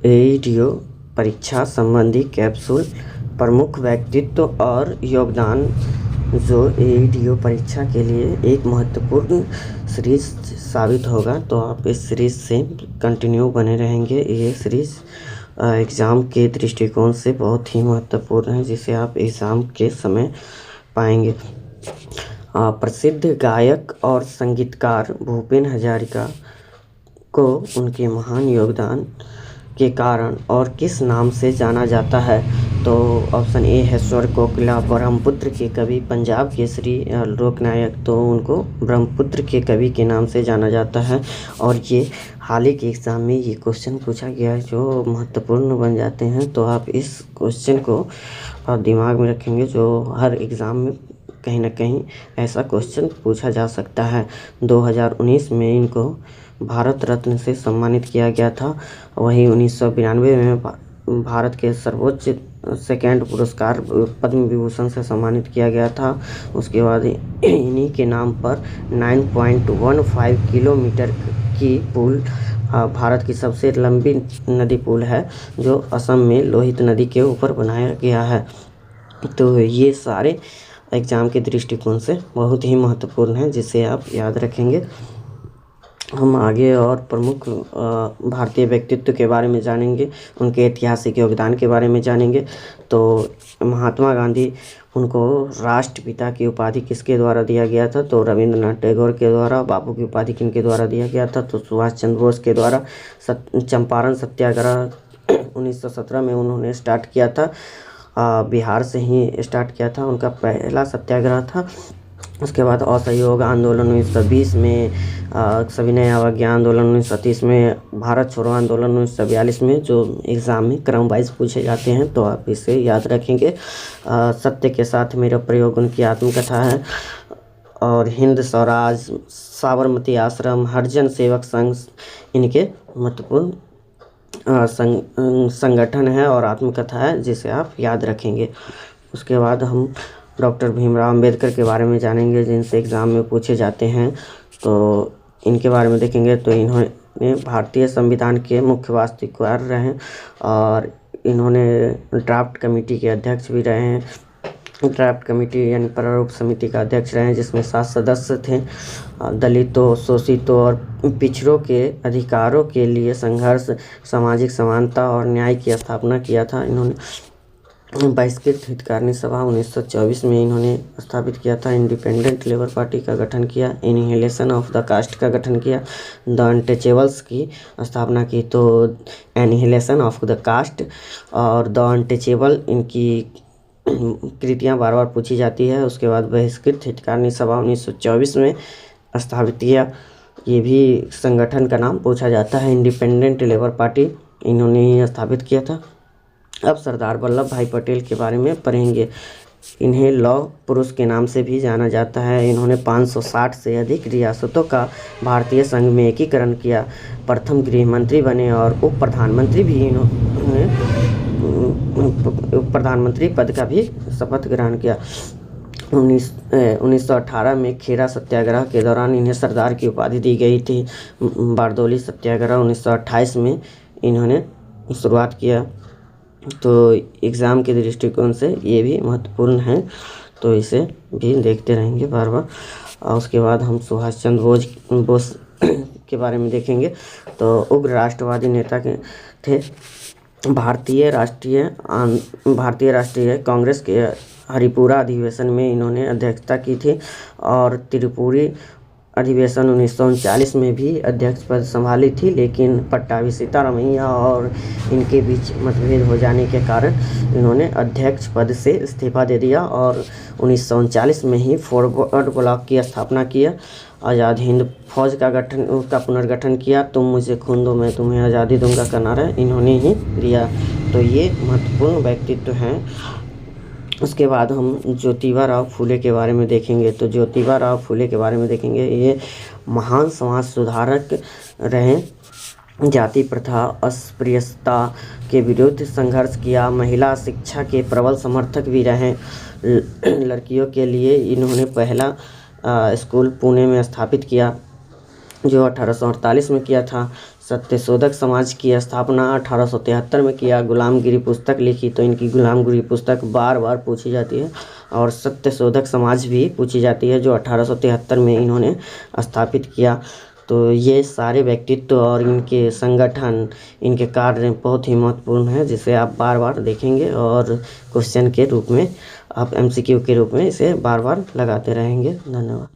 एईडीओ परीक्षा संबंधी कैप्सूल प्रमुख व्यक्तित्व और योगदान, जो एईडीओ परीक्षा के लिए एक महत्वपूर्ण सीरीज साबित होगा। तो आप इस सीरीज से कंटिन्यू बने रहेंगे। ये सीरीज एग्ज़ाम के दृष्टिकोण से बहुत ही महत्वपूर्ण है, जिसे आप एग्ज़ाम के समय पाएंगे। प्रसिद्ध गायक और संगीतकार भूपेन हजारिका को उनके महान योगदान के कारण और किस नाम से जाना जाता है? तो ऑप्शन ए है स्वर कोकिला। ब्रह्मपुत्र के कवि, पंजाब केसरी लोकनायक, तो उनको ब्रह्मपुत्र के कवि के नाम से जाना जाता है। और ये हाल ही के एग्ज़ाम में ये क्वेश्चन पूछा गया है, जो महत्वपूर्ण बन जाते हैं। तो आप इस क्वेश्चन को आप दिमाग में रखेंगे, जो हर एग्ज़ाम में कहीं ना कहीं ऐसा क्वेश्चन पूछा जा सकता है। 2019 में इनको भारत रत्न से सम्मानित किया गया था। वहीं 1992 में भारत के सर्वोच्च सेकंड पुरस्कार पद्म विभूषण से सम्मानित किया गया था। उसके बाद इन्हीं के नाम पर 9.15 किलोमीटर की पुल भारत की सबसे लंबी नदी पुल है, जो असम में लोहित नदी के ऊपर बनाया गया है। तो ये सारे एग्ज़ाम के दृष्टिकोण से बहुत ही महत्वपूर्ण है, जिसे आप याद रखेंगे। हम आगे और प्रमुख भारतीय व्यक्तित्व के बारे में जानेंगे, उनके ऐतिहासिक योगदान के बारे में जानेंगे। तो महात्मा गांधी, उनको राष्ट्रपिता की उपाधि किसके द्वारा दिया गया था? तो रविंद्रनाथ टैगोर के द्वारा। बापू की उपाधि किनके द्वारा दिया गया था? तो सुभाष चंद्र बोस के द्वारा। चंपारण सत्याग्रह 1917 में उन्होंने स्टार्ट किया था। बिहार से ही स्टार्ट किया था, उनका पहला सत्याग्रह था। उसके बाद असहयोग आंदोलन 1920 में, सविनय अवज्ञा आंदोलन 1930 में, भारत छोड़ो आंदोलन 1942 में, जो एग्ज़ाम में क्रम वाइज पूछे जाते हैं। तो आप इसे याद रखेंगे। सत्य के साथ मेरा प्रयोग उनकी आत्मकथा है। और हिंद स्वराज, साबरमती आश्रम, हरिजन सेवक संघ इनके महत्वपूर्ण संगठन है और आत्मकथा है, जिसे आप याद रखेंगे। उसके बाद हम डॉक्टर भीमराव अंबेडकर के बारे में जानेंगे, जिनसे एग्ज़ाम में पूछे जाते हैं। तो इनके बारे में देखेंगे। तो इन्होंने भारतीय संविधान के मुख्य वास्तुकार रहे हैं और इन्होंने ड्राफ्ट कमेटी के अध्यक्ष भी रहे हैं। ड्राफ्ट कमेटी यानी प्रारूप समिति का अध्यक्ष रहे हैं, जिसमें 7 सदस्य थे। दलितों, शोषितों और पिछड़ों के अधिकारों के लिए संघर्ष, सामाजिक समानता और न्याय की स्थापना किया था। इन्होंने बहिष्कृत हितकारिणी सभा 1924 में इन्होंने स्थापित किया था। इंडिपेंडेंट लेबर पार्टी का गठन किया। एनिहिलेशन ऑफ द कास्ट का गठन किया। द अनटचेबल्स की स्थापना की। तो एनिहिलेशन ऑफ द कास्ट और द अनटचेबल, इनकी कृतियाँ बार बार पूछी जाती है। उसके बाद बहिष्कृत हितकारिणी सभा 1924 में स्थापित किया। ये भी संगठन का नाम पूछा जाता है। इंडिपेंडेंट लेबर पार्टी इन्होंने ही स्थापित किया था। अब सरदार वल्लभ भाई पटेल के बारे में पढ़ेंगे। इन्हें लौह पुरुष के नाम से भी जाना जाता है। इन्होंने 560 से अधिक रियासतों का भारतीय संघ में एकीकरण किया। प्रथम गृह मंत्री बने और उप प्रधानमंत्री भी इन्होंने प्रधानमंत्री पद का भी शपथ ग्रहण किया। 1918 में खेरा सत्याग्रह के दौरान इन्हें सरदार की उपाधि दी गई थी। बारदौली सत्याग्रह 1928 में इन्होंने शुरुआत किया। तो एग्ज़ाम के दृष्टिकोण से ये भी महत्वपूर्ण है, तो इसे भी देखते रहेंगे बार बार। और उसके बाद हम सुभाष चंद्र बोस के बारे में देखेंगे। तो उग्र राष्ट्रवादी नेता के थे। भारतीय राष्ट्रीय कांग्रेस के हरिपुरा अधिवेशन में इन्होंने अध्यक्षता की थी और त्रिपुरी अधिवेशन 1939 में भी अध्यक्ष पद संभाली थी। लेकिन पट्टाभी सीतारमैया और इनके बीच मतभेद हो जाने के कारण इन्होंने अध्यक्ष पद से इस्तीफा दे दिया और 1939 में ही फॉरवर्ड ब्लॉक की स्थापना किया। आज़ाद हिंद फौज का पुनर्गठन किया। तुम मुझे खून दो मैं तुम्हें आज़ादी दूंगा का नारा इन्होंने ही दिया। तो ये महत्वपूर्ण व्यक्तित्व हैं। उसके बाद हम ज्योतिबा राव फुले के बारे में देखेंगे। तो ज्योतिबा राव फुले के बारे में देखेंगे। ये महान समाज सुधारक रहे। जाति प्रथा, अस्पृश्यता के विरुद्ध संघर्ष किया। महिला शिक्षा के प्रबल समर्थक भी रहे। लड़कियों के लिए इन्होंने पहला स्कूल पुणे में स्थापित किया। जो 1848 में किया था। सत्यशोधक समाज की स्थापना 1873 में किया। गुलामगिरी पुस्तक लिखी, तो इनकी गुलामगिरी पुस्तक बार बार पूछी जाती है। और सत्यशोधक समाज भी पूछी जाती है, जो 1873 में इन्होंने स्थापित किया। तो ये सारे व्यक्तित्व और इनके संगठन, इनके कार्य बहुत ही महत्वपूर्ण है, जिसे आप बार बार देखेंगे और क्वेश्चन के रूप में, आप MCQ के रूप में इसे बार बार लगाते रहेंगे। धन्यवाद।